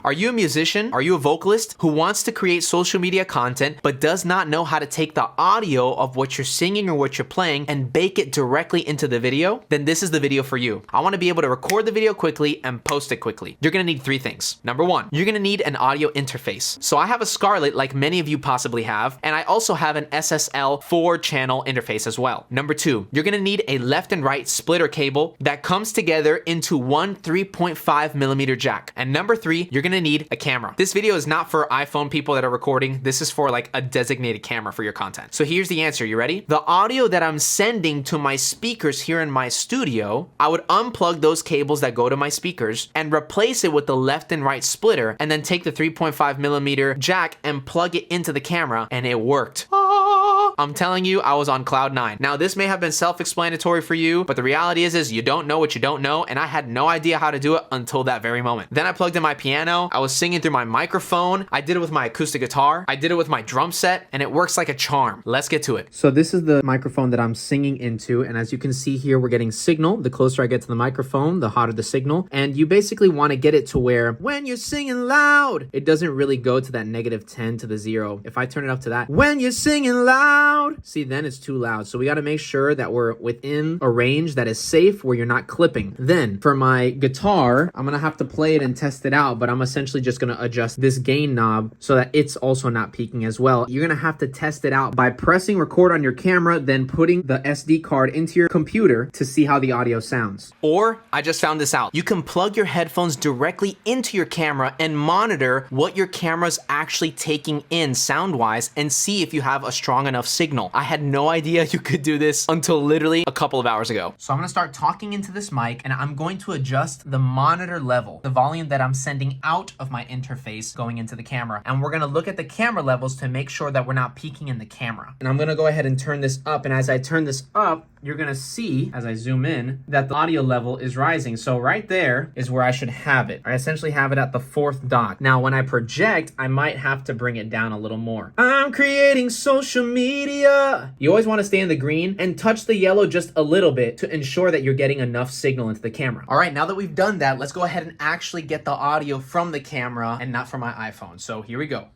Are you a musician? Are you a vocalist who wants to create social media content but does not know how to take the audio of what you're singing or what you're playing and bake it directly into the video? Then this is the video for you. I want to be able to record the video quickly and post it quickly. You're going to need 3 things. Number 1, you're going to need an audio interface. So I have a Scarlett like many of you possibly have, and I also have an SSL 4-channel interface as well. Number 2, you're going to need a left and right splitter cable that comes together into one 3.5 millimeter jack. And number 3, you're going to need a camera. This video is not for iPhone people that are recording. This is for like a designated camera for your content. So here's the answer. You ready? The audio that I'm sending to my speakers here in my studio, I would unplug those cables that go to my speakers and replace it with the left and right splitter, and then take the 3.5 millimeter jack and plug it into the camera, and it worked. I'm telling you, I was on cloud 9. Now, this may have been self-explanatory for you, but the reality is you don't know what you don't know, and I had no idea how to do it until that very moment. Then I plugged in my piano, I was singing through my microphone, I did it with my acoustic guitar, I did it with my drum set, and it works like a charm. Let's get to it. So this is the microphone that I'm singing into, and as you can see here, we're getting signal. The closer I get to the microphone, the hotter the signal, and you basically want to get it to where when you're singing loud, it doesn't really go to that -10 to the 0. If I turn it up to that, when you're singing loud, see, then it's too loud. So we got to make sure that we're within a range that is safe where you're not clipping. Then for my guitar, I'm going to have to play it and test it out, but I'm essentially just going to adjust this gain knob so that it's also not peaking as well. You're going to have to test it out by pressing record on your camera, then putting the SD card into your computer to see how the audio sounds. Or I just found this out. You can plug your headphones directly into your camera and monitor what your camera's actually taking in sound-wise and see if you have a strong enough signal. I had no idea you could do this until literally a couple of hours ago. So I'm going to start talking into this mic, and I'm going to adjust the monitor level, the volume that I'm sending out of my interface going into the camera. And we're going to look at the camera levels to make sure that we're not peaking in the camera. And I'm going to go ahead and turn this up. And as I turn this up, you're going to see, as I zoom in, that the audio level is rising. So right there is where I should have it. I essentially have it at the 4th dot. Now, when I project, I might have to bring it down a little more. I'm creating social media. You always want to stay in the green and touch the yellow just a little bit to ensure that you're getting enough signal into the camera. All right, now that we've done that, let's go ahead and actually get the audio from the camera and not from my iPhone. So here we go.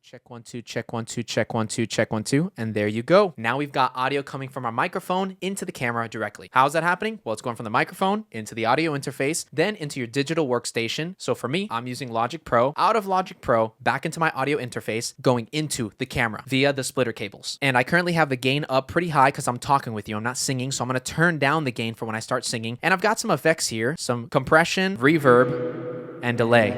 Check 1 2, check 1 2, check 1 2, check 1 2, and there you go. Now we've got audio coming from our microphone into the camera directly. How's that happening? Well, it's going from the microphone into the audio interface, then into your digital workstation. So for me, I'm using Logic Pro, out of Logic Pro, back into my audio interface, going into the camera via the splitter cables. And I currently have the gain up pretty high because I'm talking with you. I'm not singing, so I'm going to turn down the gain for when I start singing. And I've got some effects here, some compression, reverb, and delay.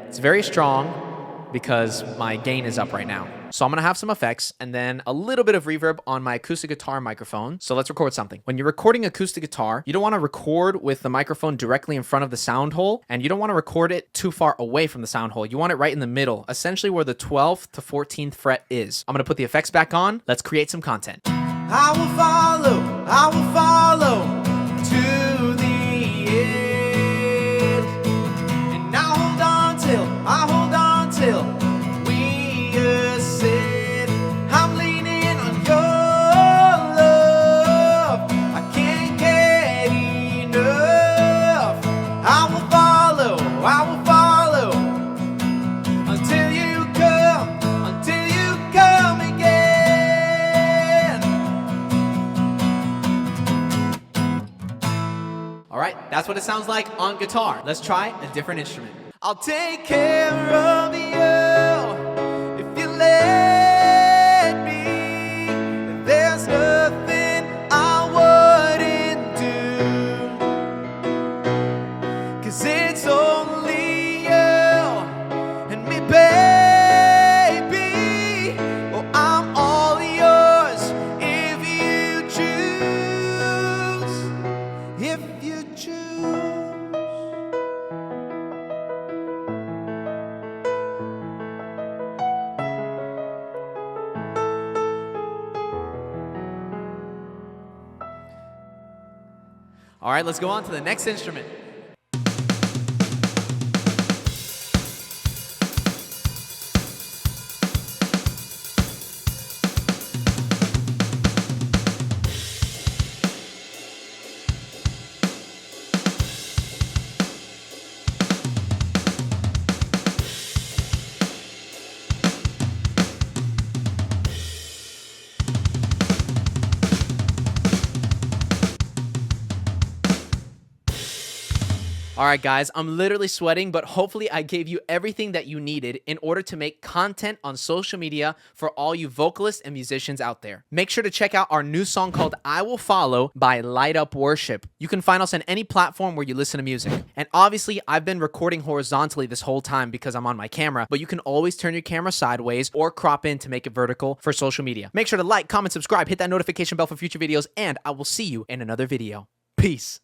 It's very strong because my gain is up right now. So I'm gonna have some effects and then a little bit of reverb on my acoustic guitar microphone. So let's record something. When you're recording acoustic guitar, you don't wanna record with the microphone directly in front of the sound hole, and you don't wanna record it too far away from the sound hole. You want it right in the middle, essentially where the 12th to 14th fret is. I'm gonna put the effects back on. Let's create some content. I will follow to the end. And I hold on till we are said. I'm leaning on your love. I can't get enough. I will follow until you come again. All right, that's what it sounds like on guitar. Let's try a different instrument. I'll take care of you if you let me. There's nothing I wouldn't do, 'cause it's only you and me, baby. Oh, I'm all yours if you choose, if you choose. All right, let's go on to the next instrument. All right, guys, I'm literally sweating, but hopefully I gave you everything that you needed in order to make content on social media for all you vocalists and musicians out there. Make sure to check out our new song called I Will Follow by Light Up Worship. You can find us on any platform where you listen to music. And obviously, I've been recording horizontally this whole time because I'm on my camera, but you can always turn your camera sideways or crop in to make it vertical for social media. Make sure to like, comment, subscribe, hit that notification bell for future videos, and I will see you in another video. Peace.